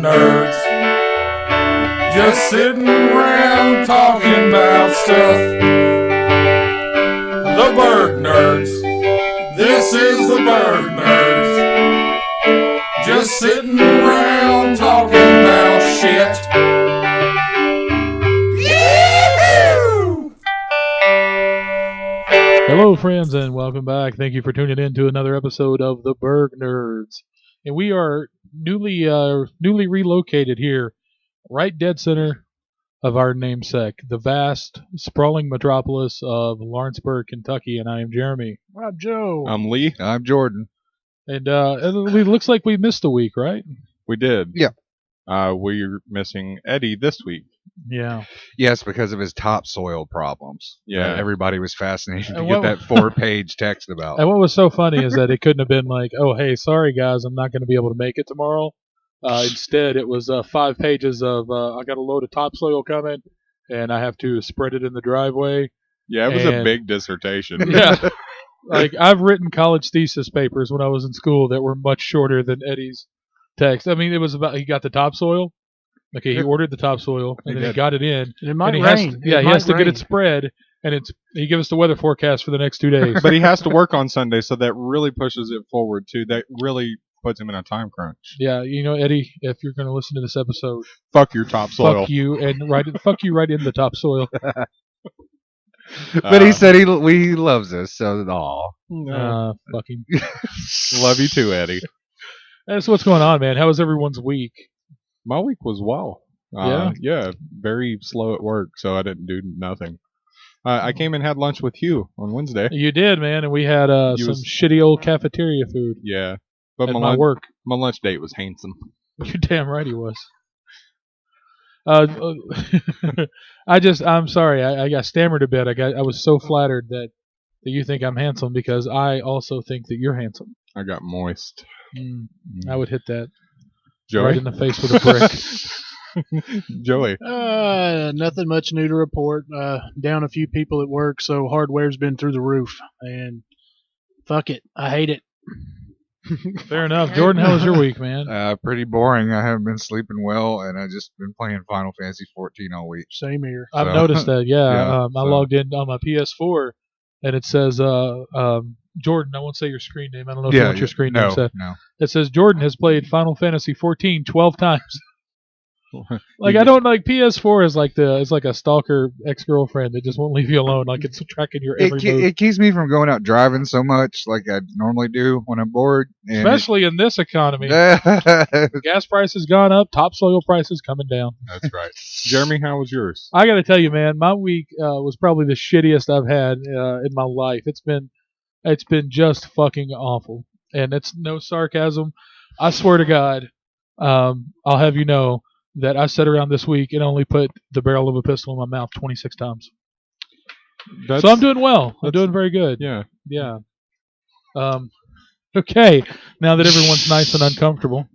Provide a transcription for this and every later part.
nerds, just sitting around talking about stuff. The Burg nerds, this is the Burg nerds, just sitting around talking about shit. Hello, friends, and welcome back. Thank you for tuning in to another episode of the Burg Nerds. And we are newly relocated here, right dead center of our namesake, the vast, sprawling metropolis of Lawrenceburg, Kentucky. And I am Jeremy. I'm Joe. I'm Lee. I'm Jordan. And it looks like we missed a week, right? We did. Yeah. We're missing Eddy this week. Yeah. Yes, because of his topsoil problems. Yeah. Everybody was fascinated to And get that 4-page text about. And what was so funny is that it couldn't have been like, oh, hey, sorry, guys, I'm not going to be able to make it tomorrow. Instead, it was 5 pages of, I got a load of topsoil coming, and I have to spread it in the driveway. Yeah, it was a big dissertation. Yeah. Like, I've written college thesis papers when I was in school that were much shorter than Eddy's text. I mean, it was about, he got the topsoil. Okay, he ordered the topsoil, and then he got it in. And it might and rain. he has to get it spread, and he gives us the weather forecast for the next 2 days. But he has to work on Sunday, so that really pushes it forward, too. That really puts him in a time crunch. Yeah, you know, Eddy, if you're going to listen to this episode, Fuck your topsoil. fuck you, and fuck you right in the topsoil. But he said he loves us, so Fucking. Love you too, Eddy. That's what's going on, man. How was everyone's week? My week was well. Yeah, very slow at work, so I didn't do nothing. I came and had lunch with you on Wednesday. You did, man, and we had some shitty old cafeteria food. Yeah, but at my work. My lunch date was handsome. You're damn right he was. I'm sorry. I got stammered a bit. I was so flattered that you think I'm handsome because I also think that you're handsome. I got moist. I would hit that Joey? right in the face with a brick. Joey. Nothing much new to report. Down a few people at work, so hardware's been through the roof. And fuck it. I hate it. Fair enough. Jordan, how was your week, man? pretty boring. I haven't been sleeping well, and I've just been playing Final Fantasy 14 all week. Same here. I've noticed that, yeah. I so. logged in on my PS4, and it says, Jordan, I won't say your screen name. I don't know if you want your screen name said. No. It says Jordan has played Final Fantasy 14 12 times. Like, I don't like PS4 is like a stalker ex-girlfriend that just won't leave you alone. Like, it's tracking your every move. It keeps me from going out driving so much like I normally do when I'm bored. And especially in this economy. Gas prices gone up, topsoil prices coming down. That's right. Jeremy, how was yours? I got to tell you, man, my week was probably the shittiest I've had in my life. It's been just fucking awful, and it's no sarcasm. I swear to God, I'll have you know that I sat around this week and only put the barrel of a pistol in my mouth 26 times. So I'm doing well. I'm doing very good. Yeah. Yeah. Okay. Now that everyone's nice and uncomfortable,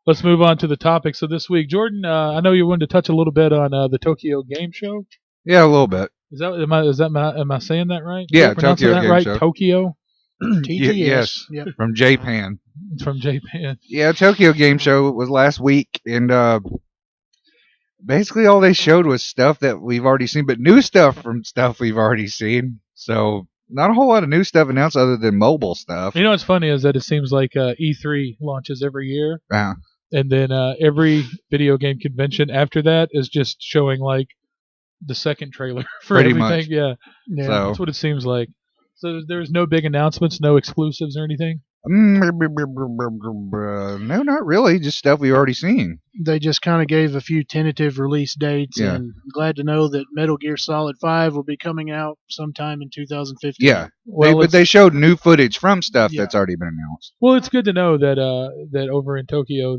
let's move on to the topics of this week. Jordan, I know you wanted to touch a little bit on the Tokyo Game Show. Yeah, a little bit. Am I saying that right? Yeah, Tokyo Game right? Show. Tokyo. TTS. Yes. Yep. From Japan. It's from Japan. Yeah, Tokyo Game Show was last week, and basically all they showed was stuff that we've already seen, but new stuff from stuff we've already seen. So not a whole lot of new stuff announced other than mobile stuff. You know what's funny is that it seems like E3 launches every year, Yeah. and then every video game convention after that is just showing like the second trailer for Pretty everything. much. Yeah, So that's what it seems like. So there's no big announcements, no exclusives or anything? no, not really. Just stuff we've already seen. They just kind of gave a few tentative release dates, Yeah. and glad to know that Metal Gear Solid 5 will be coming out sometime in 2015. Yeah. Well, But they showed new footage from stuff Yeah. that's already been announced. well, it's good to know that that over in Tokyo,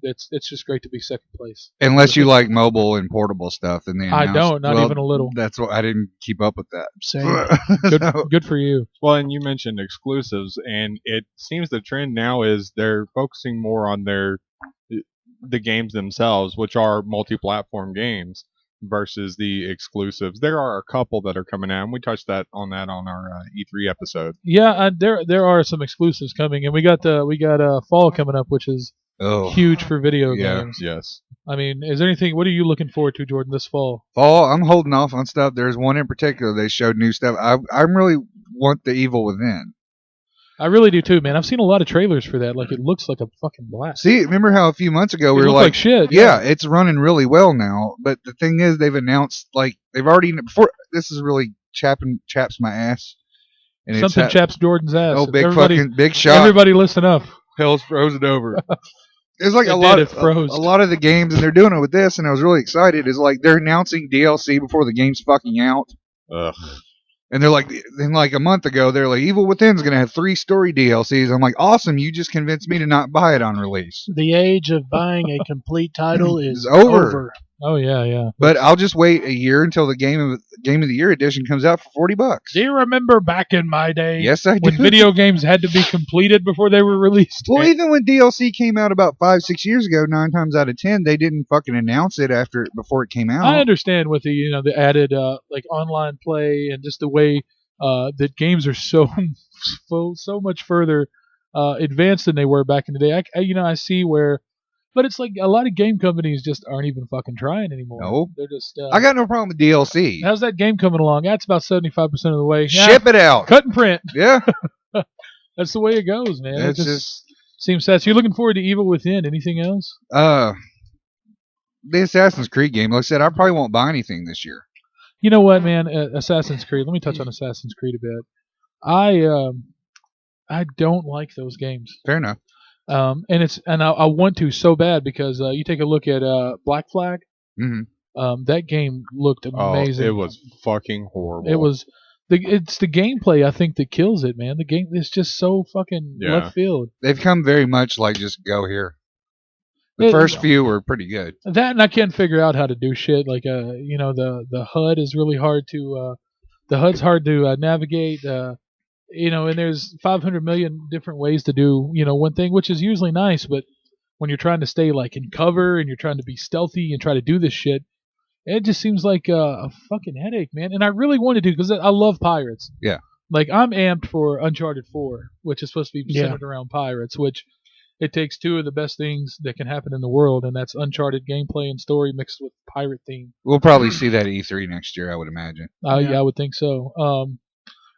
it's just great to be second place. Unless you like mobile and portable stuff, then they I announced. don't, not even a little. That's what I didn't keep up with that. Same. Good for you. Well, and you mentioned exclusives, and it seems the trend now is they're focusing more on the games themselves, which are multi-platform games, versus the exclusives. There are a couple that are coming out, and we touched on our E3 episode. Yeah, there are some exclusives coming, and we got fall coming up, which is Oh, huge for video yeah. games. Yes. I mean, is there anything? What are you looking forward to, Jordan, this fall? fall. I'm holding off on stuff. There's one in particular they showed new stuff. I really want the Evil Within. I really do too, man. I've seen a lot of trailers for that. Like, it looks like a fucking blast. See, remember how a few months ago we It were looked like, like shit. yeah, it's running really well now. But the thing is, they've announced like they've already before. This is really chaps my ass. And Something chaps Jordan's ass. Oh, big Everybody, fucking big shot. everybody, listen up. Hell's frozen over. There's like It a did, lot it of froze. a lot of the games, and they're doing it with this, and I was really excited. Is like they're announcing DLC before the game's fucking out. Ugh. And they're like, then like a month ago, they're like, Evil Within's gonna have 3 story DLCs. I'm like, awesome! You just convinced me to not buy it on release. The age of buying a complete title is It's over. Oh yeah, yeah. But I'll just wait a year until the Game of the Year edition comes out for $40. Do you remember back in my day? Yes, I do. When video games had to be completed before they were released. Well, even when DLC came out about 5-6 years ago, 9 times out of 10, they didn't fucking announce it before it came out. I understand with the the added like online play and just the way that games are so much further advanced than they were back in the day. I see where, but it's like a lot of game companies just aren't even fucking trying anymore. No. They're just. I got no problem with DLC. How's that game coming along? That's about 75% of the way. Yeah, Ship it out. cut and print. Yeah. That's the way it goes, man. It's It just seems sad. So you're looking forward to Evil Within. Anything else? the Assassin's Creed game. Like I said, I probably won't buy anything this year. You know what, man? Assassin's Creed. Let me touch on Assassin's Creed a bit. I don't like those games. Fair enough. And I want to so bad because you take a look at Black Flag. Mm-hmm. That game looked amazing. Oh, it was fucking horrible. It was it's the gameplay I think that kills it, man. The game is just so fucking left field. They've come very much like just go here. The first few were pretty good. That, and I can't figure out how to do shit. Like the HUD is really hard to the HUD's hard to navigate. And there's 500 million different ways to do one thing, which is usually nice, but when you're trying to stay like in cover and you're trying to be stealthy and try to do this shit, it just seems like a fucking headache, man. And I really wanted to because I love pirates. Yeah. Like I'm amped for Uncharted 4, which is supposed to be centered around pirates, which it takes 2 of the best things that can happen in the world, and that's Uncharted gameplay and story mixed with pirate theme. We'll probably see that at E3 next year, I would imagine. Yeah, I would think so.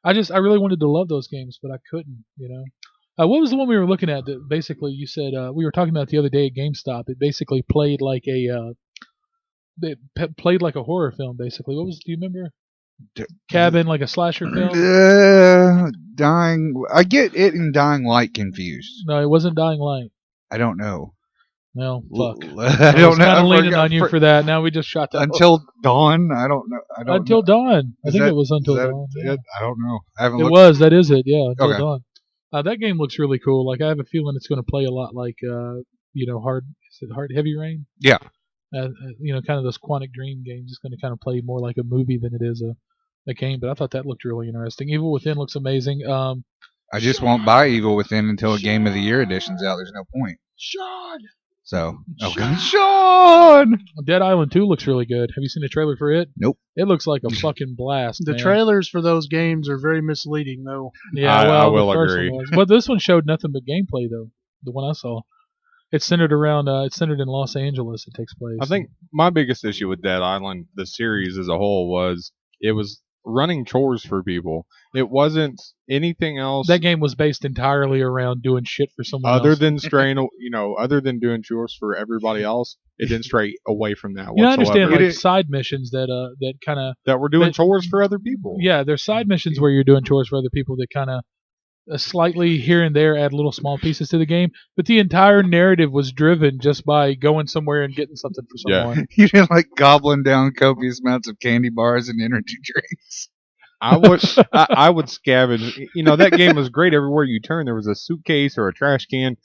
I really wanted to love those games, but I couldn't. What was the one we were looking at that basically you said we were talking about the other day at GameStop? It basically played like a horror film. Basically, what was? Do you remember? Cabin, like a slasher film. I get it and Dying Light confused. No, it wasn't Dying Light. I don't know. No, fuck. I don't know. Kind of leaning forgot on you for that. Now we just shot that. Until Dawn. I don't know. Until Dawn. I think that- it was Until Is that Dawn. it? I don't know. I haven't It looked. was. That is it. Yeah. Until Okay. Dawn. That game looks really cool. Like I have a feeling it's going to play a lot like Heavy Rain. Yeah. Kind of those Quantic Dream games. It's going to kind of play more like a movie than it is a game. But I thought that looked really interesting. Evil Within looks amazing. I just won't buy Evil Within until a Game of the Year edition's out. There's no point. Sean. So, okay. Sean! Dead Island 2 looks really good. Have you seen the trailer for it? Nope. It looks like a fucking blast. The man. trailers for those games are very misleading, though. Yeah, I the will first agree. one was. But this one showed nothing but gameplay, though. The one I saw. It's centered around. It's centered in Los Angeles. It takes place. I think my biggest issue with Dead Island, the series as a whole, was it was running chores for people. It wasn't anything else that game was based entirely around doing shit for someone other else. than other than doing chores for everybody else. It didn't stray away from that I whatsoever. understand like side missions that kind of that we're doing chores for other people. Yeah, there's side missions where you're doing chores for other people that kind of slightly here and there add little small pieces to the game, but the entire narrative was driven just by going somewhere and getting something for someone. You didn't like gobbling down copious amounts of candy bars and energy drinks. I would scavenge. That game was great. Everywhere you turn, there was a suitcase or a trash can.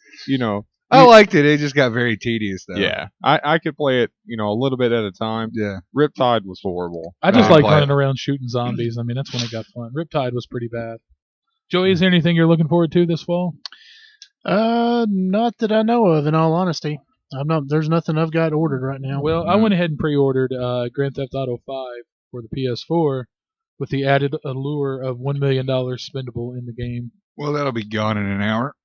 I liked it. It just got very tedious, though. Yeah, I could play it, a little bit at a time. Yeah. Riptide was horrible. I just I like play running it. around shooting zombies. I mean, that's when it got fun. Riptide was pretty bad. Joey, is there anything you're looking forward to this fall? Not that I know of. In all honesty, I'm not. There's nothing I've got ordered right now. Well, I went ahead and pre-ordered Grand Theft Auto 5 for the PS4 with the added allure of $1 million spendable in the game. Well, that'll be gone in an hour.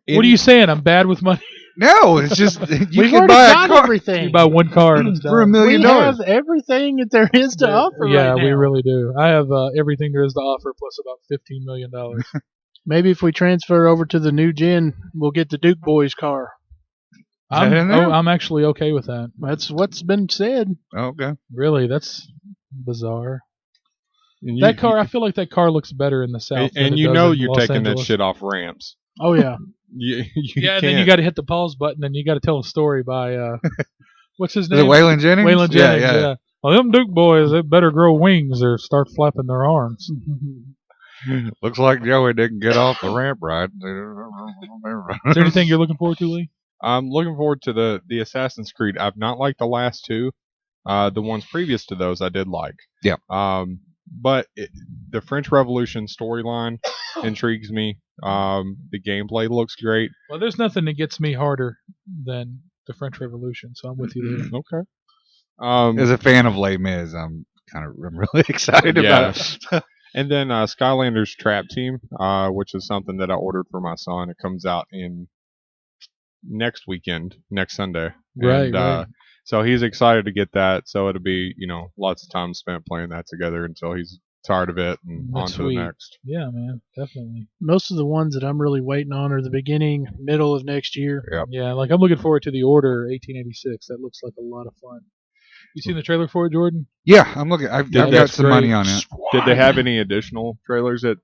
What are you saying? I'm bad with money. No, it's just you We've can already buy a got car everything. You buy one car and it's for $1 done. million. We have everything that there is to offer Yeah, right now. we really do. I have everything there is to offer plus about $15 million. Maybe if we transfer over to the new gen, we'll get the Duke Boys car. that in there? I'm actually okay with that. That's what's been said. Okay. Really, that's bizarre. And That car, I feel like that car looks better in the south. than and it you does know in you're Los taking that Angeles. shit off ramps. Oh yeah. You Yeah, and then you got to hit the pause button, and you got to tell a story by what's his Is it name? Waylon Jennings? Waylon Jennings. Yeah, Yeah. Well, them Duke boys, they better grow wings or start flapping their arms. Looks like Joey didn't get off the ramp right. Is there anything you're looking forward to, Lee? I'm looking forward to the Assassin's Creed. I've not liked the last two. The ones previous to those I did like. Yeah. But the French Revolution storyline intrigues me. The gameplay looks great. Well, there's nothing that gets me harder than the French Revolution, so I'm with you there. Okay. As a fan of Les Mis, I'm really excited about it. And then Skylanders Trap Team, which is something that I ordered for my son. It comes out in next Sunday. Right, And, right. so he's excited to get that. So it'll be, lots of time spent playing that together until he's tired of it and on That's to sweet. the next. Yeah, man, definitely. Most of the ones that I'm really waiting on are the beginning, middle of next year. Yep. Yeah, like I'm looking forward to the Order 1886. That looks like a lot of fun. You seen the trailer for it, Jordan? Yeah, I'm looking. I've got that's some great. money on it. Did they have any additional trailers at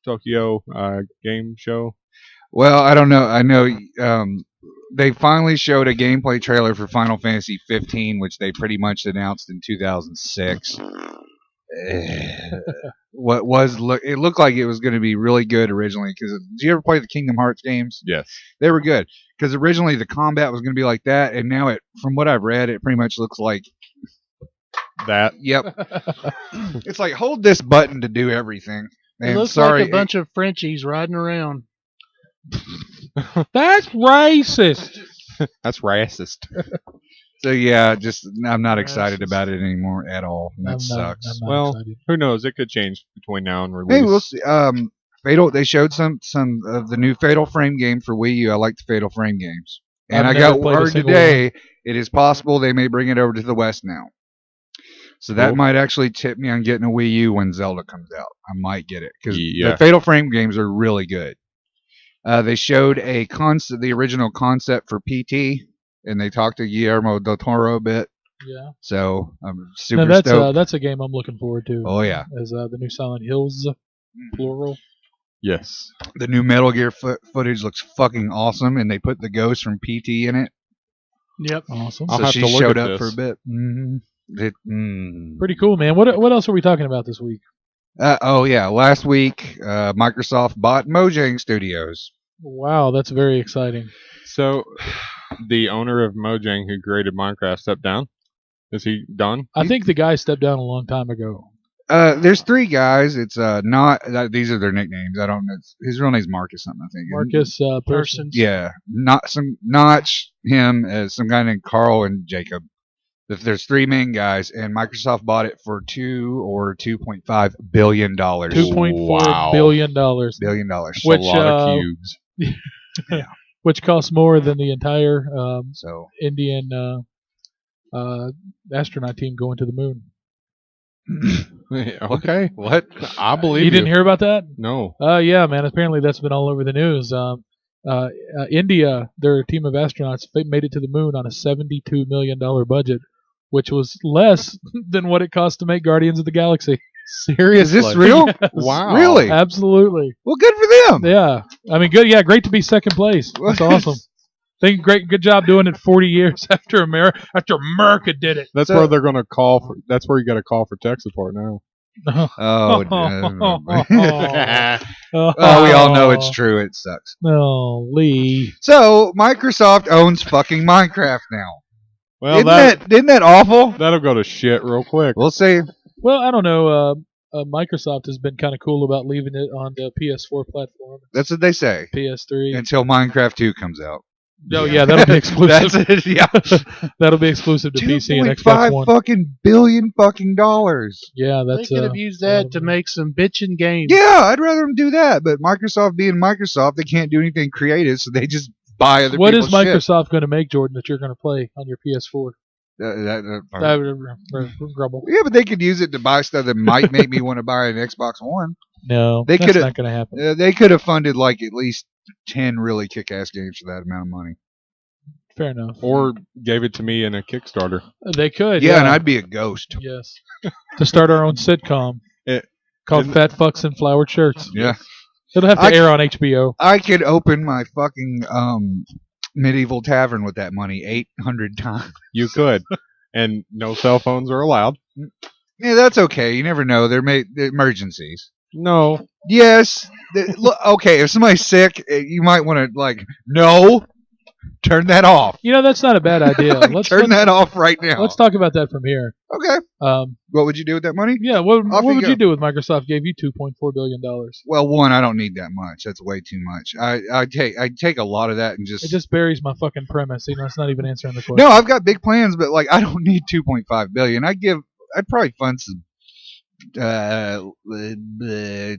Tokyo Game Show? Well, I don't know. I know they finally showed a gameplay trailer for Final Fantasy 15, which they pretty much announced in 2006. It looked like it was going to be really good originally. Because did you ever play the Kingdom Hearts games? Yes. They were good. Because originally the combat was going to be like that, and now from what I've read, it pretty much looks like That. Yep. It's like hold this button to do everything. It And looks sorry, like a bunch of Frenchies riding around. That's racist. That's racist. so yeah, I'm not Racist. excited about it anymore at all. And that sucks. I'm not Well, excited. Who knows? It could change between now and release. Hey, we'll see. Fatal. They showed some of the new Fatal Frame game for Wii U. I like the Fatal Frame games, and I've I never got played a word single today it is possible they may bring it over to the West now. So that Cool. might actually tip me on getting a Wii U when Zelda comes out. I might get it because Yeah. the Fatal Frame games are really good. They showed the original concept for PT, and they talked to Guillermo del Toro a bit. Yeah. So I'm super No, stoked. that's a game I'm looking forward to. Oh yeah, As the new Silent Hills, plural. Yes. the new Metal Gear footage looks fucking awesome, and they put the ghost from PT in it. Yep. Awesome. I'll So have she to look showed at up for this. a bit. Pretty cool, man. What else are we talking about this week? Oh yeah, last week Microsoft bought Mojang Studios. Wow, that's very exciting. So, the owner of Mojang who created Minecraft stepped down. Is he done? I think the guy stepped down a long time ago. There's three guys. It's not these are their nicknames. I don't know. His real name's Marcus something, I think. Marcus Parsons. Yeah, not him. Some guy named Carl and Jacob. There's three main guys, and Microsoft bought it for $2.5 billion. $2.4 billion. Billion dollars. Which, a lot of cubes. Which costs more than the entire So Indian astronaut team going to the moon. Okay. what? I believe You didn't hear about that? No. Yeah, man. Apparently that's been all over the news. India, their team of astronauts, made it to the moon on a $72 million budget, which was less than what it cost to make Guardians of the Galaxy. Seriously. Is this real? Yes. Wow. Really? Absolutely. Well, good for them. Yeah. I mean, good. Yeah, great to be second place. That's awesome. Good job doing it 40 years after America did it. That's where they're going to call for. That's where you got to call for tech support now. Oh, Oh, we all know it's true. It sucks. No, Lee. So Microsoft owns fucking Minecraft now. Well, Isn't that awful? that'll go to shit real quick. We'll see. Well, I don't know. Microsoft has been kind of cool about leaving it on the PS4 platform, That's what they say PS3. until Minecraft 2 comes out. Oh yeah, that'll be exclusive. That's it. Yeah. That'll be exclusive to PC and Xbox One. fucking billion fucking dollars. Yeah, They that's could have used that to make some bitchin' games. Yeah, I'd rather them do that. But Microsoft being Microsoft, they can't do anything creative, so they just buy other What is people's shit. Microsoft going to make, Jordan, that you're going to play on your PS4? Grumble. Yeah, but they could use it to buy stuff that might make me want to buy an Xbox One. No, They that's coulda- not going to happen. They could have funded like at least 10 really kick-ass games for that amount of money. Fair enough. Or gave it to me in a Kickstarter. They could. Yeah, and I'd be a ghost. Yes. To start our own sitcom called isn't- Fat Fucks in Flowered Shirts. Yeah. It'll have to air on HBO. I could open my fucking medieval tavern with that money 800 times. You could. And no cell phones are allowed. Yeah, that's okay. You never know. They're emergencies. No. Yes. Look, okay, if somebody's sick, you might want to, like, no, turn that off. You know, that's not a bad idea. Turn that off right now. Let's talk about that from here. Okay. What would you do with that money? Yeah, what Off you would go. you do if Microsoft gave you $2.4 billion? Well, one, I don't need that much. That's way too much. I'd take a lot of that and It just buries my fucking premise. You know, it's not even answering the question. No, I've got big plans, but like I don't need 2.5 billion. I'd probably fund some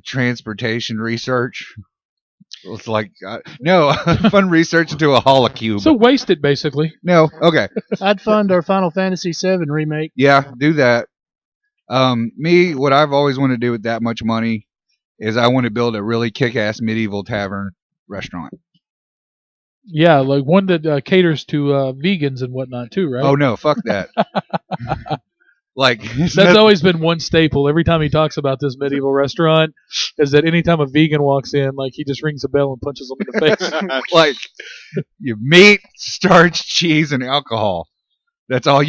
transportation research. It's like no, fund research into a holocube. So waste it, basically. No, okay, I'd fund our Final Fantasy VII remake. yeah, do that. Me, what I've always wanted to do with that much money is I want to build a really kick-ass medieval tavern restaurant. Yeah, like one that caters to vegans and whatnot too, right? Oh no, fuck that. Like That's always been one staple. Every time he talks about this medieval restaurant, is that anytime a vegan walks in, like he just rings a bell and punches them in the face. like you meat, starch, cheese, and alcohol. That's all.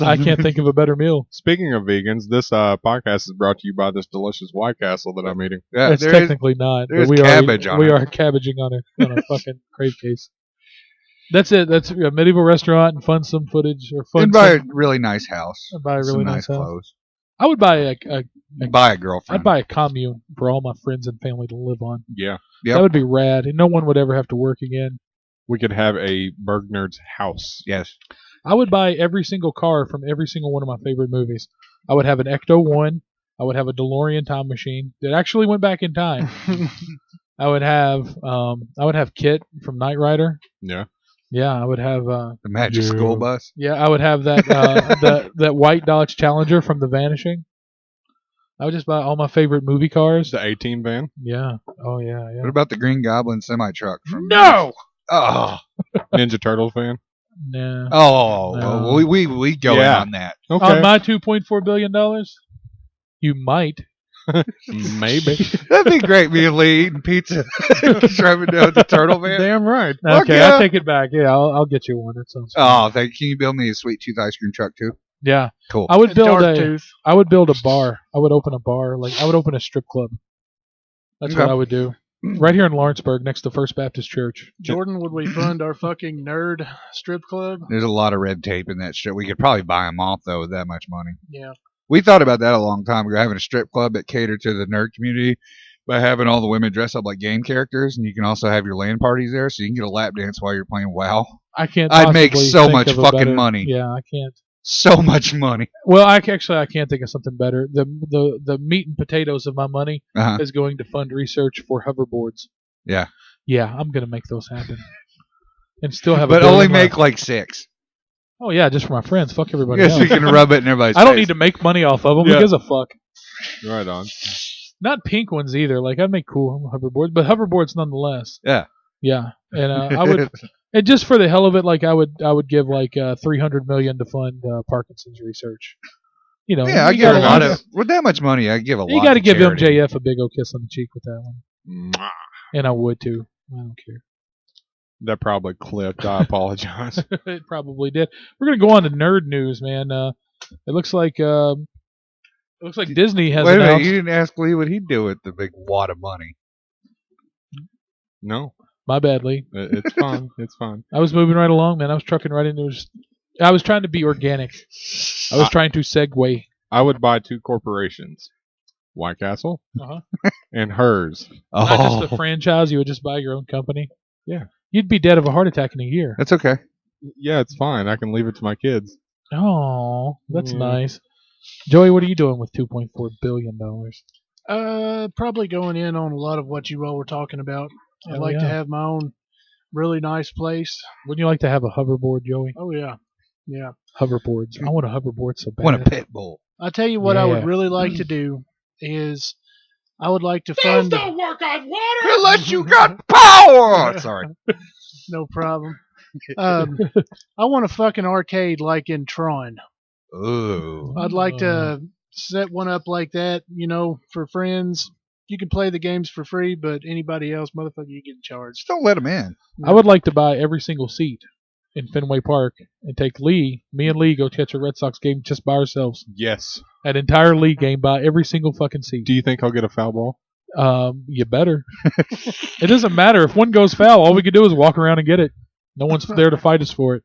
I can't think of a better meal. Speaking of vegans, this podcast is brought to you by this delicious White Castle that I'm eating. Yeah, It's there is- technically not. there's But cabbage on we it. are cabbaging on a fucking crave case. That's it. That's a medieval restaurant and fund some footage or fund and buy a some, really nice house. buy a Some really nice nice house. clothes. I would buy a Buy a girlfriend. I'd buy a commune for all my friends and family to live on. Yeah. Yep. That would be rad, and no one would ever have to work again. We could have a Burg Nerd's house. Yes. I would buy every single car from every single one of my favorite movies. I would have an Ecto 1. I would have a DeLorean time machine that actually went back in time. I would have Kit from Knight Rider. Yeah. Yeah, I would have The magic school bus. yeah, I would have that that white Dodge Challenger from The Vanishing. I would just buy all my favorite movie cars. The 18 van. Yeah. Oh yeah, yeah. What about the Green Goblin semi truck? No. Oh. Ninja Turtles van. Nah. Oh. No. Well, we go in Yeah. on that. Okay. On my $2.4 billion, you might. Maybe. That'd be great. Me and Lee eating pizza, driving down with the turtle van. Damn right. Fuck Okay, yeah. I take it back. Yeah, I'll get you one. That sounds. Fun. Oh, can you build me a sweet tooth ice cream truck too? Yeah, Cool. I would build Dark a. Tooth. I would build a bar. I would open a bar. Like I would open a strip club. That's what Okay. I would do. Right here in Lawrenceburg, next to First Baptist Church. Jordan, would we fund our fucking nerd strip club? There's a lot of red tape in that shit. We could probably buy them off though with that much money. Yeah. We thought about that a long time ago, having a strip club that catered to the nerd community by having all the women dress up like game characters, and you can also have your LAN parties there, so you can get a lap dance while you're playing WoW. I can't. I'd make possibly so think much of a fucking better- money. Yeah, I can't. So much money. Well, I can't think of something better. The meat and potatoes of my money Uh-huh. is going to fund research for hoverboards. Yeah. Yeah, I'm gonna make those happen, and still have. But a only billion make left. like 6. Oh yeah, just for my friends. Fuck everybody Yes, else. we can rub it in everybody's I don't face. need to make money off of them. Yeah. Who gives a fuck? Right on. Not pink ones either. Like I'd make cool hoverboards, but hoverboards nonetheless. Yeah. Yeah, and I would, and just for the hell of it, like I would give like $300 million to fund Parkinson's research. You know, Yeah, I you give a gotta- lot of with that much money. I give a lot. You got to to give charity. MJF a big old kiss on the cheek with that one, Mwah. and I would too. I don't care. That probably clipped. I apologize. It probably did. We're gonna go on to nerd news, man. It looks like Disney has Wait a minute, announced. you didn't ask Lee what he'd do with the big wad of money. No, My bad, Lee. it's fine. It's fine. I was moving right along, man. I was trucking right into. I was trying to be organic. I was trying to segue. I would buy 2 corporations, White Castle Uh-huh. and hers. Not just a franchise. You would just buy your own company. Yeah. You'd be dead of a heart attack in a year. That's okay. Yeah, it's fine. I can leave it to my kids. Oh, that's Yeah. nice. Joey, what are you doing with $2.4 billion? Probably going in on a lot of what you all were talking about. I'd Hell like to yeah. have my own really nice place. Wouldn't you like to have a hoverboard, Joey? Oh yeah, yeah. Hoverboards. I want a hoverboard so bad. Want a pit bull? I tell you what, I would Yeah. really like to do is I would like to fund. work on water. Unless you got power. Sorry. No problem. I want a fucking arcade like in Tron. Ooh. I'd like to set one up like that, for friends. You can play the games for free, but anybody else, motherfucker, you get charged. Just don't let them in. I would like to buy every single seat in Fenway Park and take me and Lee go catch a Red Sox game just by ourselves. Yes. An entire league game by every single fucking seat. Do you think I'll get a foul ball? You better. It doesn't matter. If one goes foul, all we can do is walk around and get it. No one's there to fight us for it.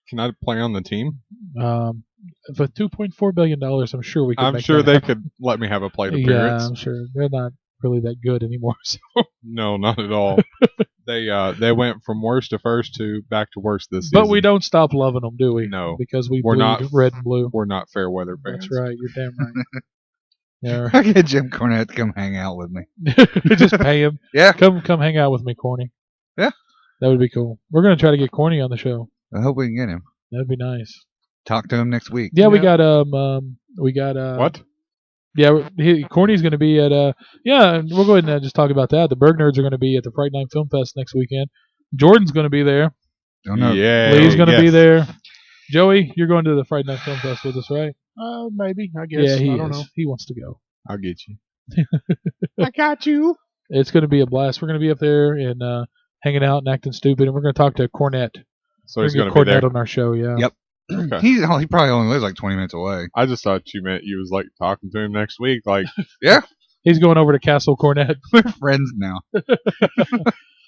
Can I play on the team? For $2.4 billion, I'm sure we could I'm make sure that they happen. could let me have a plate Yeah, appearance. I'm sure. They're not really that good anymore. So. No, not at all. They went from worst to first to back to worst this season. But we don't stop loving them, do we? No. Because we We're bleed not. red and blue. We're not fair weather fans. That's right. You're damn right. Yeah. I get Jim Cornette to come hang out with me. Just pay him. Yeah. Come hang out with me, Corny. Yeah. That would be cool. We're gonna try to get Corny on the show. I hope we can get him. That'd be nice. Talk to him next week. Yeah, we Yeah. got What? Yeah, Corny's going to be at yeah, and we'll go ahead and just talk about that. The Burg Nerds are going to be at the Fright Night Film Fest next weekend. Jordan's going to be there. Don't know. Yeah. Lee's going to be there. Joey, you're going to the Fright Night Film Fest with us, right? Maybe, I guess. Yeah, he I don't is. know. He wants to go. I'll get you. I got you. It's going to be a blast. We're going to be up there and hanging out and acting stupid, and we're going to talk to Cornette. So he's We're going gonna to get be there. Cornette on our show, yeah. Yep. Okay. He probably only lives like 20 minutes away. I just thought you meant you was like talking to him next week. Like, He's going over to Castle Cornette. We're friends now.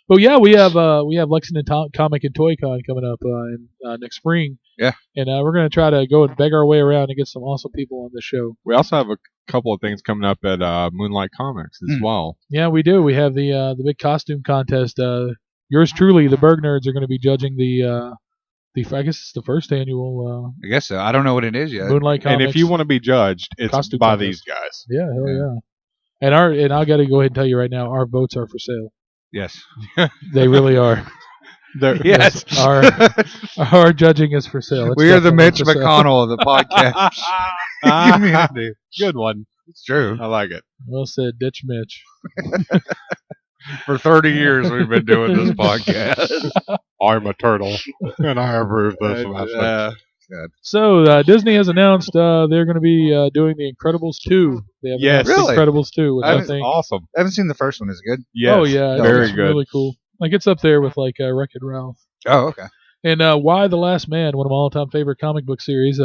But yeah, we have Lexington Comic and Toy Con coming up in next spring. Yeah. And we're going to try to go and beg our way around and get some awesome people on the show. we also have a couple of things coming up at Moonlight Comics as well. Yeah, we do. We have the big costume contest. Yours truly, the Burg Nerds, are going to be judging the I guess it's the first annual I guess so. I don't know what it is yet. Moonlight Comics. And if you want to be judged, it's Costume by contest. these guys. Yeah, hell Yeah. yeah. And I got to go ahead and tell you right now, our votes are for sale. Yes. They really are. They're, Yes. Our judging is for sale. It's We are the definitely Mitch for sale. McConnell of the podcast. Ah, good one. It's true. I like it. Well said, Ditch Mitch. For 30 years we've been doing this podcast. I'm a turtle, and I approve this message. So Disney has announced they're going to be doing The Incredibles 2. They have Yes. announced Really? Incredibles 2, which I That's think. Awesome. I haven't seen the first one. Is it good? Yes. Oh yeah, Very it's good. really cool. Like it's up there with like Wreck-It Ralph. Oh, okay. And Why the Last Man, one of my all-time favorite comic book series.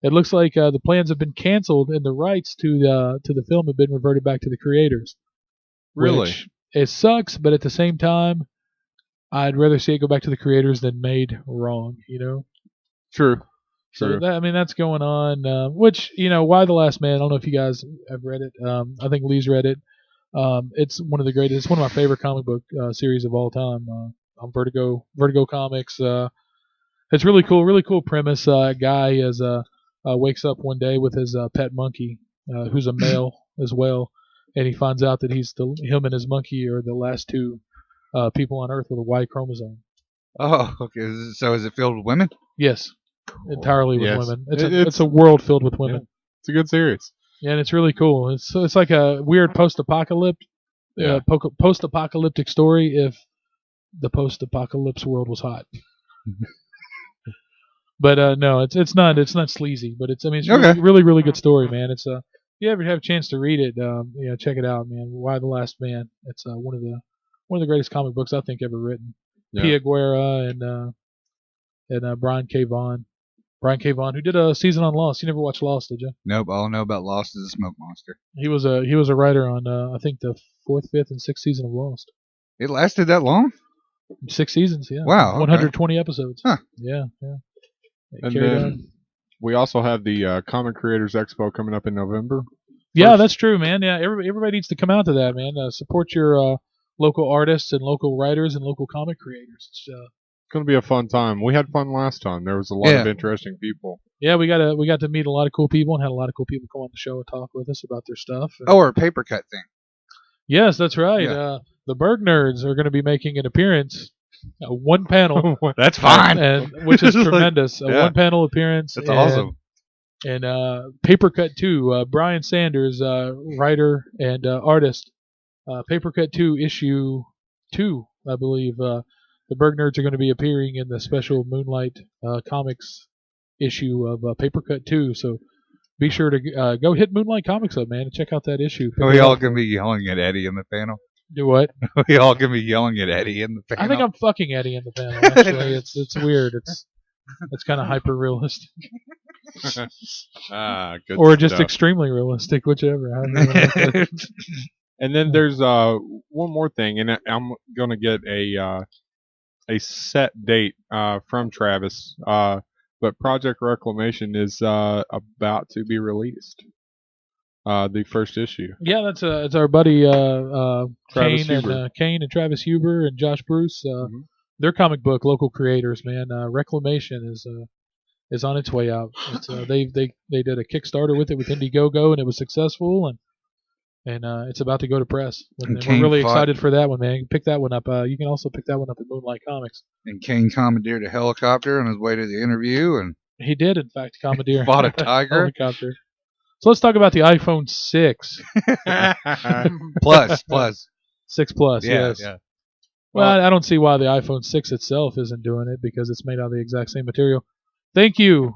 It looks like the plans have been canceled and the rights to the film have been reverted back to the creators. Really? Which, it sucks, but at the same time, I'd rather see it go back to the creators than made wrong. You know. True. So True. that's going on. Which Why the Last Man? I don't know if you guys have read it. I think Lee's read it. It's one of the greatest. It's one of my favorite comic book series of all time. On Vertigo Comics. It's really cool. Really cool premise. A guy wakes up one day with his pet monkey, who's a male as well, and he finds out that him and his monkey are the last two people on Earth with a Y chromosome. Oh, okay. So is it filled with women? Yes, entirely with Yes. women. It's- It's a world filled with women. It's a good series. Yeah, and it's really cool. It's like a weird post-apocalyptic story if the post-apocalypse world was hot. But no, it's not sleazy, but it's Okay. really good story, man. It's if you ever have a chance to read it, check it out, man. Why the Last Man? It's one of the greatest comic books I think ever written. Yeah. Pia Guerra and Brian K. Vaughan. Brian K. Vaughan, who did a season on Lost. You never watched Lost, did you? Nope. All I know about Lost is a smoke monster. He was a writer on I think the 4th, 5th, and 6th season of Lost. It lasted that long? 6 seasons, yeah. Wow, okay. 120 episodes. Huh. Yeah. It And carried then on. we also have the Comic Creators Expo coming up in November. Yeah, First- that's true, man. Yeah, everybody needs to come out to that, man. Support your local artists and local writers and local comic creators. It's, It's going to be a fun time. We had fun last time. There was a lot of Yeah. interesting people. yeah, we got to meet a lot of cool people and had a lot of cool people come on the show and talk with us about their stuff. And Oh, or a paper cut thing. yes, that's right. Yeah. The Burg Nerds are going to be making an appearance, one panel, That's fine. and which is It's like- tremendous. A yeah. one panel appearance. That's and- awesome. And Paper Cut 2, Brian Sanders, writer and artist. Paper Cut 2 issue 2, I believe. The Burg Nerds are going to be appearing in the special Moonlight Comics issue of Paper Cut 2. So be sure to go hit Moonlight Comics up, man, and check out that issue. Pick Are it we all up. gonna be yelling at Eddie in the panel? Do what? Are we all gonna be yelling at Eddie in the panel? I think I'm fucking Eddie in the panel. Actually, it's weird. It's kind of hyper realistic, Good or just stuff. extremely realistic, whichever. However you wanna look at it. And then there's one more thing, and I'm going to get a set date from Travis. But Project Reclamation is about to be released. The first issue. Yeah, it's our buddy Travis Kane and Travis Huber and Josh Bruce. Mhm. They're comic book local creators, man. Reclamation is on its way out. It's, they did a Kickstarter with it with Indiegogo, and it was successful, and it's about to go to press. And We're Kane really fought- excited for that one, man. Pick that one up. You can also pick that one up at Moonlight Comics. And Kane commandeered a helicopter on his way to the interview, and He did, in fact, commandeer Fought a tiger? helicopter. So let's talk about the iPhone 6. plus. 6 Plus, Yeah, yes. yeah. Well, I don't see why the iPhone 6 itself isn't doing it, because it's made out of the exact same material. Thank you,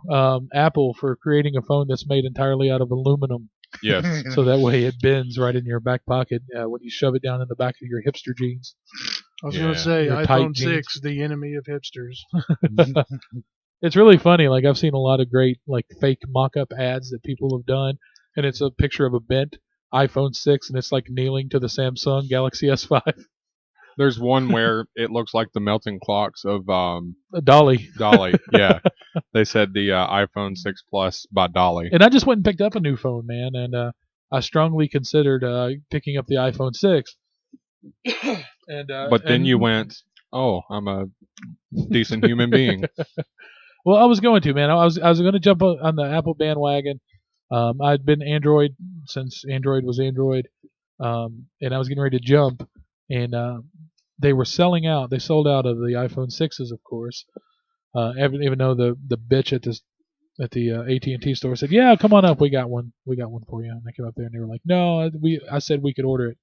Apple, for creating a phone that's made entirely out of aluminum, Yes. so that way it bends right in your back pocket when you shove it down in the back of your hipster jeans. I was Yeah. going to say Your tight iPhone jeans. 6, the enemy of hipsters. It's really funny. Like, I've seen a lot of great like fake mock-up ads that people have done, and it's a picture of a bent iPhone 6, and it's like kneeling to the Samsung Galaxy S5. There's one where it looks like the melting clocks of Dolly. Dolly. Yeah. They said the iPhone 6 Plus by Dolly. And I just went and picked up a new phone, man, and I strongly considered picking up the iPhone 6. But then you went, oh, I'm a decent human being. Well, I was going to, man. I was going to jump on the Apple bandwagon. I'd been Android since Android was Android, and I was getting ready to jump, and they were selling out. They sold out of the iPhone 6s, of course. Even though the bitch at the AT&T store said, "Yeah, come on up, we got one for you." And I came up there, and they were like, "No, I said we could order it."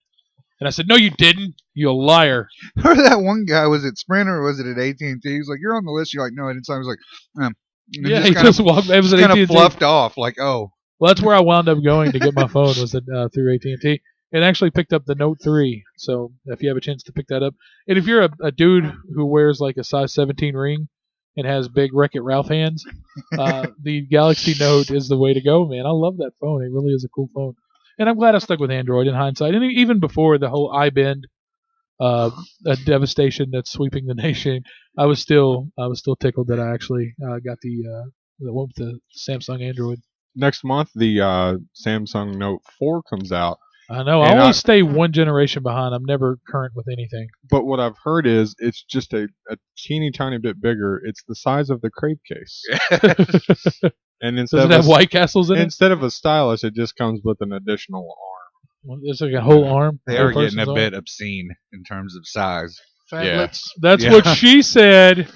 And I said, "No, you didn't. You liar." Remember that one guy, was it Sprint or was it at AT&T? He's like, you're on the list. You're like, no, I didn't. So I was like, and Yeah, he kind just walked. It was at of AT&T. fluffed off, like, oh. Well, that's where I wound up going to get my phone, was through AT&T, and actually picked up the Note 3. So if you have a chance to pick that up, and if you're a dude who wears like a size 17 ring and has big Wreck-It Ralph hands, the Galaxy Note is the way to go, man. I love that phone. It really is a cool phone, and I'm glad I stuck with Android in hindsight. And even before the whole iBend a devastation that's sweeping the nation, I was still tickled that I actually got the one with the Samsung Android. Next month, the Samsung Note 4 comes out. I know. And I always stay one generation behind. I'm never current with anything. But what I've heard is it's just a teeny tiny bit bigger. It's the size of the Crave case. And Does instead it have of White Castles in it? instead of a stylus, it just comes with an additional arm. It's like a whole arm. They whole are getting a person's bit arm. obscene in terms of size. Phablets. That's Yeah. what she said.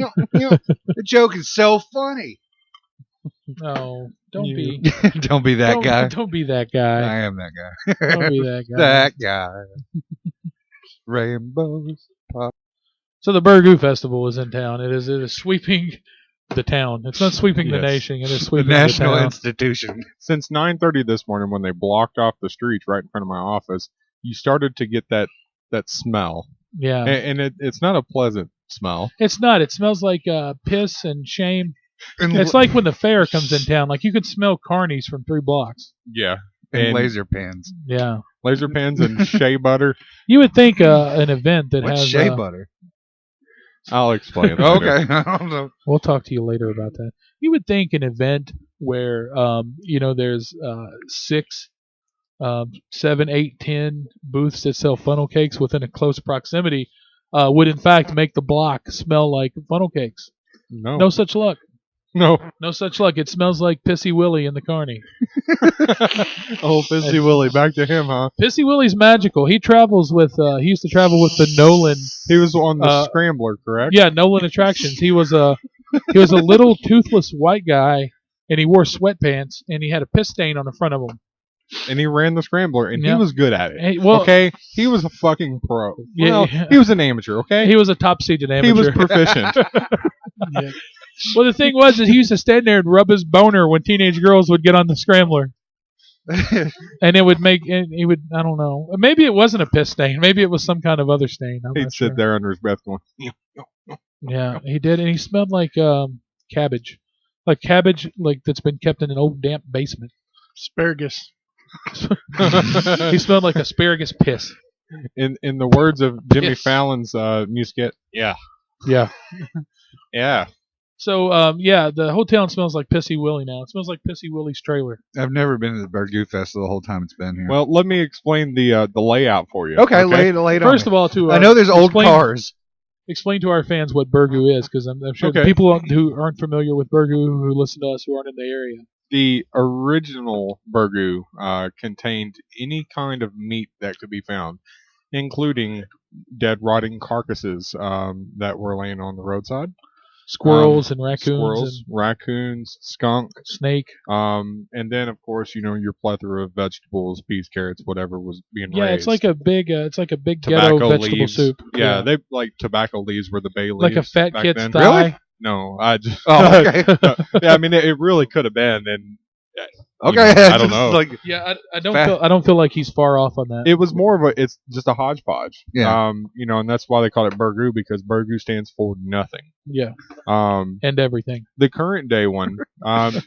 The joke is so funny. No, don't You- be Don't be that don't, guy. Don't be that guy. I am that guy. Don't be that guy. That guy. Rainbows. So the Burgoo Festival is in town. It is sweeping the town. It's not sweeping the Yes. nation. It is The sweeping National the town. Institution. Since 9:30 this morning, when they blocked off the streets right in front of my office, you started to get that smell, Yeah. and it's not a pleasant smell. It's not. It smells like piss and shame. And, It's like when the fair comes in town. Like you could smell carnies from 3 blocks. Yeah, and and laser pens. Yeah. laser pens and shea butter. You would think an event that What's has. shea butter? I'll explain it. later. Okay. I don't know. We'll talk to you later about that. You would think an event where there's 6 7, 8, 10 booths that sell funnel cakes within a close proximity would in fact make the block smell like funnel cakes. No such luck. No. No such luck. It smells like Pissy Willie in the carny. Oh, Pissy Willie. Back to him, huh? Pissy Willie's magical. He travels with. He used to travel with the Nolan. He was on the Scrambler, correct? Yeah, Nolan Attractions. He was a little toothless white guy, and he wore sweatpants, and he had a piss stain on the front of him. And he ran the Scrambler, and he Yeah. was good at it. Hey, well, okay? He was a fucking pro. Yeah, Well, yeah. he was an amateur, okay? He was a top seeded amateur. He was proficient. Yeah. Well, the thing was that he used to stand there and rub his boner when teenage girls would get on the Scrambler. And it would make, and he would, I don't know. Maybe it wasn't a piss stain. Maybe it was some kind of other stain. I'm He'd not sit sure. there under his breath going, Yeah, he did. And he smelled like cabbage. Like cabbage like that's been kept in an old damp basement. Asparagus. He smelled like asparagus piss. in the words of Jimmy Yes. Fallon's music, yeah. Yeah. Yeah. So, yeah, the whole town smells like Pissy Willie now. It smells like Pissy Willie's trailer. I've never been to the Burgoo Festival the whole time it's been here. Well, let me explain the layout for you. okay, lay it on First me. of all, I know there's old cars. Explain to our fans what Burgoo is, because I'm sure the Okay. people who aren't familiar with Burgoo, who listen to us, who aren't in the area. The original Burgoo contained any kind of meat that could be found, including dead, rotting carcasses that were laying on the roadside. Squirrels and raccoons Squirrels, raccoons, skunk, and snake. and then of course your plethora of vegetables, peas, carrots, whatever was being Yeah, raised. it's like a big Tobacco ghetto vegetable leaves. soup. Yeah, they like tobacco leaves were the bay leaves. like a fat back kid's then. thigh. Really? No, I just. Oh, okay. Yeah, I mean it really could have been, and Okay, I don't just know. Like, Yeah, I Fat. don't feel like he's far off on that. it was more of it's just a hodgepodge. Yeah. And that's why they call it Burgoo, because Burgoo stands for nothing. Yeah, Um, and everything. the current day one,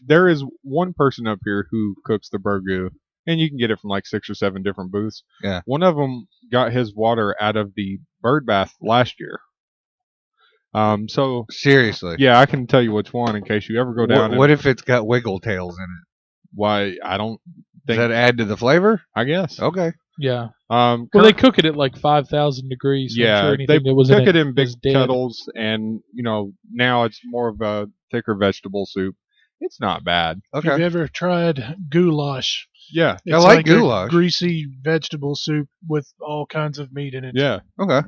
there is one person up here who cooks the Burgoo, and you can get it from like 6 or 7 different booths. Yeah. One of them got his water out of the bird bath last year. So seriously. yeah, I can tell you which one in case you ever go down. What if it's got wiggle tails in it? Why I don't Does think. that add to the flavor? I guess. Okay. Yeah. Well, Well, they cook it at like 5,000 degrees. So I'm yeah, sure they anything that was cook in it in big was dead. kettles, and now it's more of a thicker vegetable soup. It's not bad. Have you Okay. ever tried goulash? Yeah, It's like a goulash. greasy vegetable soup with all kinds of meat in it. yeah. Okay.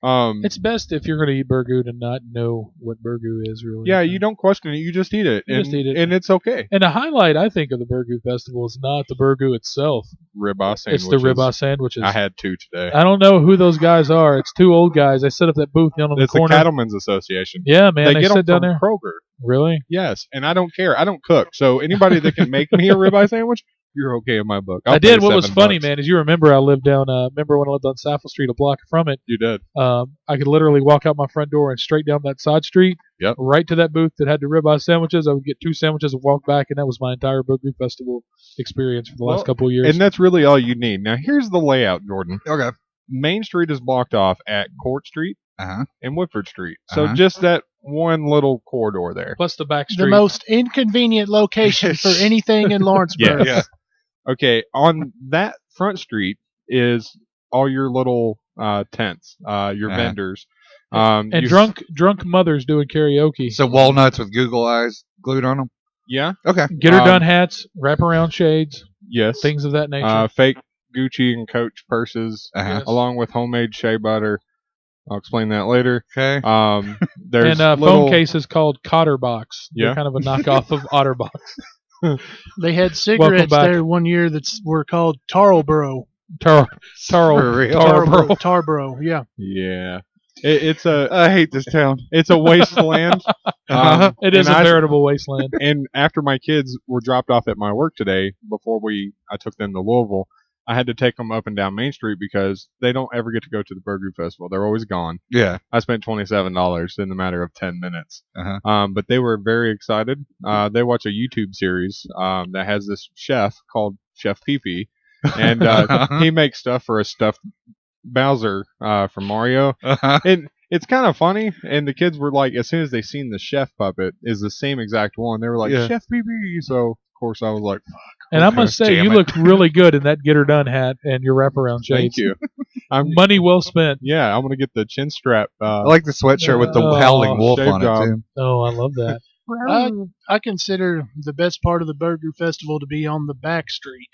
It's best if you're going to eat Burgoo to not know what Burgoo is, really. Yeah, you don't question it. You just eat it. You and, just eat it. and it's okay. And the highlight, I think, of the Burgoo Festival is not the Burgoo itself. Ribeye sandwiches. It's the ribeye sandwiches. I had 2 today. I don't know who those guys are. It's 2 old guys. They set up that booth down on It's the the corner. Cattlemen's Association. Yeah, man. They get sit them down from there. Kroger. Really? Yes, and I don't care. I don't cook, so anybody that can make me a ribeye sandwich, you're okay in my book. I'll I did. pay What was $7. funny, man, is you remember I lived down. Remember when I lived on Saffel Street, a block from it. You did. I could literally walk out my front door and straight down that side street, Yep. right to that booth that had the ribeye sandwiches. I would get 2 sandwiches and walk back, and that was my entire Burgoo Festival experience for the last couple of years. And that's really all you need. Now, here's the layout, Jordan. Okay. Main Street is blocked off at Court Street Uh-huh. and Woodford Street. So Uh-huh. just that one little corridor there. Plus the back The street. most inconvenient location for anything in Lawrenceburg. Yeah. Okay, on that front street is all your little tents, your Uh-huh. vendors. and you- drunk mothers doing karaoke. So walnuts with Google eyes glued on them? Yeah, Okay. Get her um, done hats, wraparound shades, yes. things of that nature. Fake Gucci and Coach purses, Uh-huh. Yes. along with homemade shea butter. I'll explain that later. Okay. There's and little, phone cases called Cotterbox. Yeah. They're kind of a knockoff of Otterbox. They had cigarettes back. there one year that were called Tarlboro. For real? Tarboro. Tarboro, yeah. Yeah, it's a I hate this town. it's a wasteland. Uh-huh. It is and a I- veritable wasteland. And after my kids were dropped off at my work today, before I took them to Louisville, I had to take them up and down Main Street because they don't ever get to go to the Burgoo Festival. They're always gone. Yeah. I spent $27 in the matter of 10 minutes. Uh-huh. But they were very excited. They watch a YouTube series that has this chef called Chef Pee-Pee, and he makes stuff for a stuffed Bowser from Mario. Uh-huh. And it's kind of funny, and the kids were like, as soon as they seen the chef puppet is the same exact one, they were like, Yeah. Chef Pee-Pee. So, of course, I was like, fuck. And I must say, Damn you it. look really good in that Get Her Done hat and your wraparound shades. Thank you. I'm Money well spent. Yeah, I'm gonna get the chin strap. I like the sweatshirt with the Oh, howling wolf shave on it job. too. Oh, I love that. I consider the best part of the Burger Festival to be on the back street.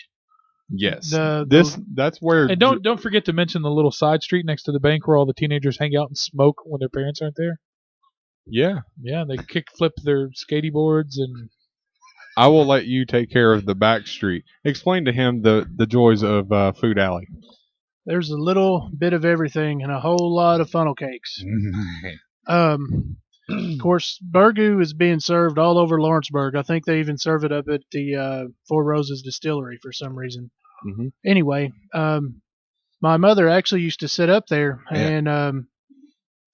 Yes. The- That's where. And don't forget to mention the little side street next to the bank where all the teenagers hang out and smoke when their parents aren't there. Yeah, Yeah, they kick flip their skatey boards and I will let you take care of the back street. Explain to him the joys of Food Alley. There's a little bit of everything and a whole lot of funnel cakes. Of course, Burgoo is being served all over Lawrenceburg. I think they even serve it up at the Four Roses Distillery for some reason. Mhm. Anyway, my mother actually used to sit up there Yeah. and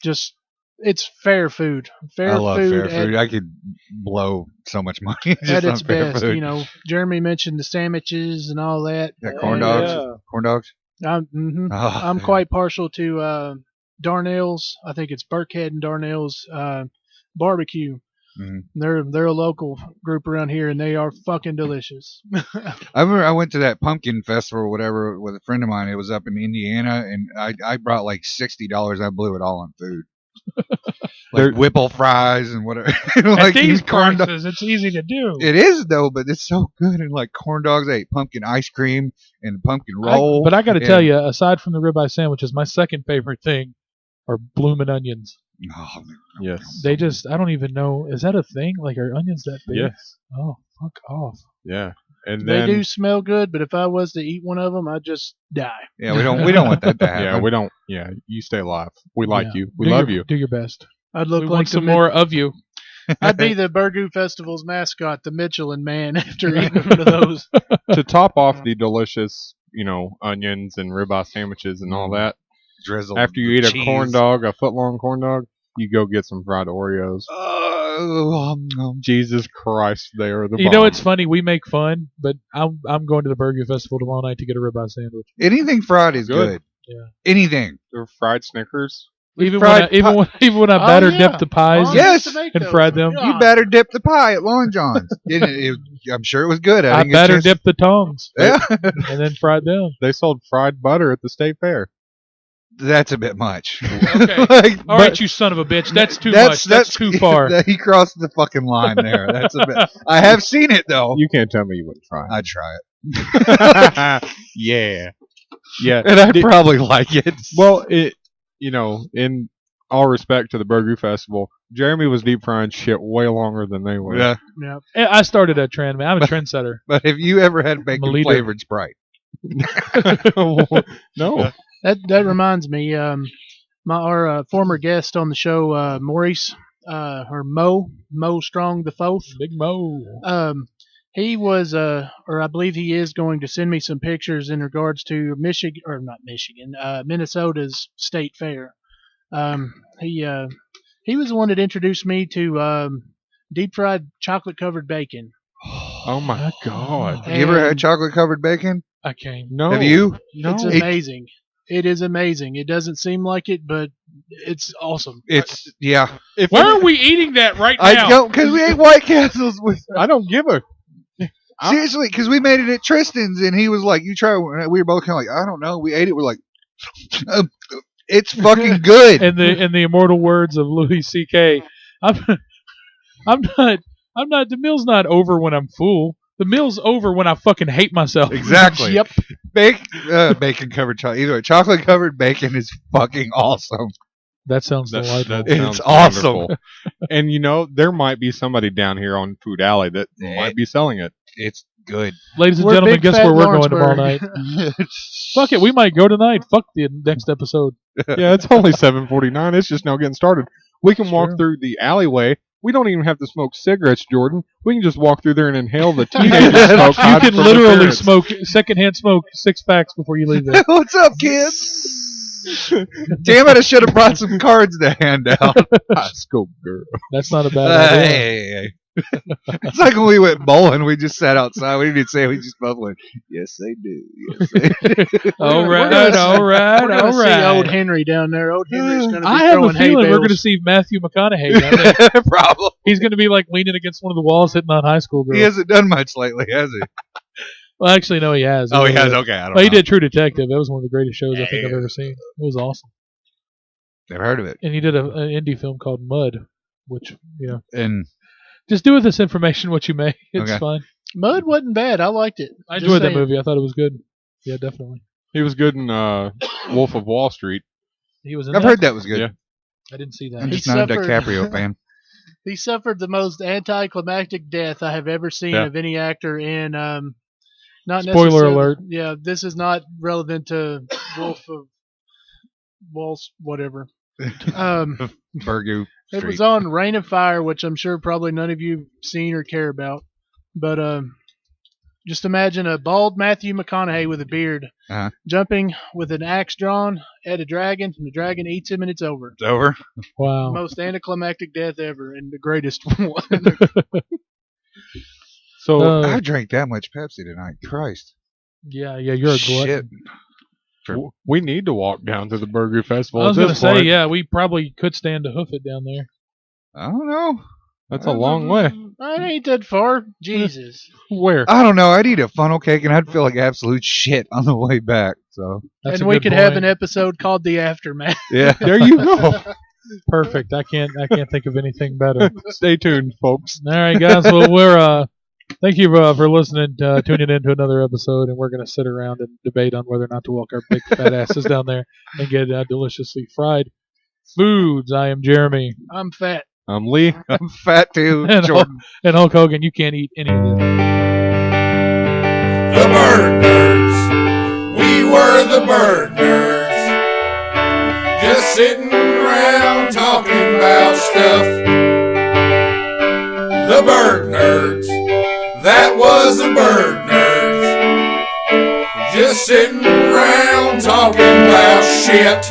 just it's fair food. I love fair at- food. I could blow so much money just at on its fair best. food. You know, Jeremy mentioned the sandwiches and all that. Yeah, corn dogs. yeah. Corn dogs. I'm Oh, I'm man. quite partial to Darnell's. I think it's Burkhead and Darnell's barbecue. Mhm. They're a local group around here, and they are fucking delicious. I remember I went to that pumpkin festival or whatever with a friend of mine. It was up in Indiana, and I brought like $60. I blew it all on food. Like Whipple fries and whatever. At Like these corn dogs. prices, it's easy to do. It is though, but it's so good. And like corn dogs, I ate pumpkin ice cream and pumpkin roll. But I got to and- tell you, aside from the ribeye sandwiches, my second favorite thing are bloomin' onions. Oh, man. Yes. They just, I don't even know, is that a thing? Like, are onions that big? Yes. Oh, fuck off. Yeah. And They then do smell good, but if I was to eat one of them, I'd just die. Yeah, we don't want that to happen. yeah, we don't. Yeah, you stay alive. We like Yeah. you. We Do love your- you. Do your best. I'd look We like want some the more of you. I'd be the Burgoo Festival's mascot, the Michelin Man, after eating one of those. To top off the delicious, onions and ribeye sandwiches and all that, Drizzle. after you eat a cheese. corn dog, a foot-long corn dog, you go get some fried Oreos. Jesus Christ, they are the You know, bomb. it's funny. We make fun, but I'm going to the Burger Festival tomorrow night to get a ribeye sandwich. Anything fried is Good. good. Yeah. Anything. They're fried Snickers. Even fried when I Oh, batter yeah. dipped the pies Oh, Yes. I used to make and those. fried them. You God. better dip the pie at Long John's. I'm sure it was good. I didn't get a batter chance- dipped the tongs Yeah, and then fried them. They sold fried butter at the state fair. that's a bit much. Okay. Like, All but right, you son of a bitch. That's too much. That's too far. He crossed the fucking line there. That's a bit. I have seen it though. You can't tell me you wouldn't try I'd try it, it. Yeah. Yeah. and I probably like it. Well, in all respect to the Burger Festival, Jeremy was deep frying shit way longer than they were. Yeah, Yeah. I started a trend, man. I'm a trendsetter. but have you ever had a bacon leader. flavored Sprite? No. That reminds me, our former guest on the show, Maurice, or Mo Strong the Fourth. Big Mo. He was, or I believe he is going to send me some pictures in regards to Minnesota's state fair. He was the one that introduced me to deep fried chocolate covered bacon. Oh my God. Have you ever had And chocolate covered bacon? I came. No. Have you? No. It's amazing. It is amazing. It doesn't seem like it, but it's awesome. It's yeah. If Why are we eating that right I now? don't because we ate White Castles with. I don't give a. Seriously, because we made it at Tristan's and he was like, "You try." We were both kind of like, "I don't know." We ate it. We're like, "It's fucking good." In the immortal words of Louis C.K., I'm not. The meal's not over when I'm full. The meal's over when I fucking hate myself. Exactly. Yep. Bacon covered chocolate. Either way, chocolate covered bacon is fucking awesome. That sounds delightful. That It's sounds awesome. wonderful. And there might be somebody down here on Food Alley that might be selling it. It's good. Ladies and We're gentlemen, big guess fat where we're going tomorrow night? Lawrenceburg. Fuck it, we might go tonight. Fuck the next episode. Yeah, it's only 7:49. It's just now getting started. We can walk Sure. through the alleyway. We don't even have to smoke cigarettes, Jordan. We can just walk through there and inhale the teenager smoke. You hide can from literally appearance. smoke secondhand smoke 6 packs before you leave there. What's up, kids? Damn it! I should have brought some cards to hand out. High school girl. That's not a bad idea. Hey. It's like when we went bowling. We just sat outside. We didn't say. We just both went. Yes, they do. Yes, they do. All We're right, gonna- all right, We're gonna all see right. old Henry down there. Old Henry's gonna be I have a throwing hay feeling we're bales. going to see Matthew McConaughey down there. Problem. He's going to be like leaning against one of the walls, hitting on high school girls. He hasn't done much lately, has he? Well, actually, no, he has. Oh, he has. Okay, I don't Well, know. he did True Detective. That was one of the greatest shows I think I've ever seen. It was awesome. Never heard of it. And he did an indie film called Mud, which And just do with this information what you may. It's Okay. fine. Mud wasn't bad. I liked it. I Just enjoyed that saying. movie. I thought it was good. Yeah, definitely. He was good in Wolf of Wall Street. He was in I've that? heard that was good. Yeah. I didn't see that. I'm He just not a suffered- DiCaprio fan. He suffered the most anticlimactic death I have ever seen Yeah. of any actor in. Not Spoiler necessarily- alert. Yeah, this is not relevant to Wolf of Walls, whatever. Burgu It Street. was on Rain of Fire, which I'm sure probably none of you seen or care about. But just imagine a bald Matthew McConaughey with a beard Uh-huh. jumping with an axe drawn at a dragon, and the dragon eats him, and it's over. It's over. Wow. Most anticlimactic death ever, and the greatest one. So I drank that much Pepsi tonight. Christ. Yeah, you're a Shit. glutton. we need to walk down to the Burger Festival. I was at going to this say, point. yeah, we probably could stand to hoof it down there. I don't know. That's a long way. I ain't that far. Jesus. Where? I don't know. I'd eat a funnel cake and I'd feel like absolute shit on the way back. So That's And a we good could have point. an episode called The Aftermath. yeah. There you go. Perfect. I can't think of anything better. Stay tuned, folks. All right, guys. Well, we're thank you for listening, tuning in to another episode, and we're going to sit around and debate on whether or not to walk our big fat asses down there and get deliciously fried foods. I am Jeremy, I'm fat. I'm Lee. I'm fat too. and Jordan. Hulk Hogan. You can't eat any of this. The Bird Nerds. We were the Bird Nerds. Just sitting around talking about stuff. The Bird Nerds. That was the Bird Nerds. Just sitting around talking about shit.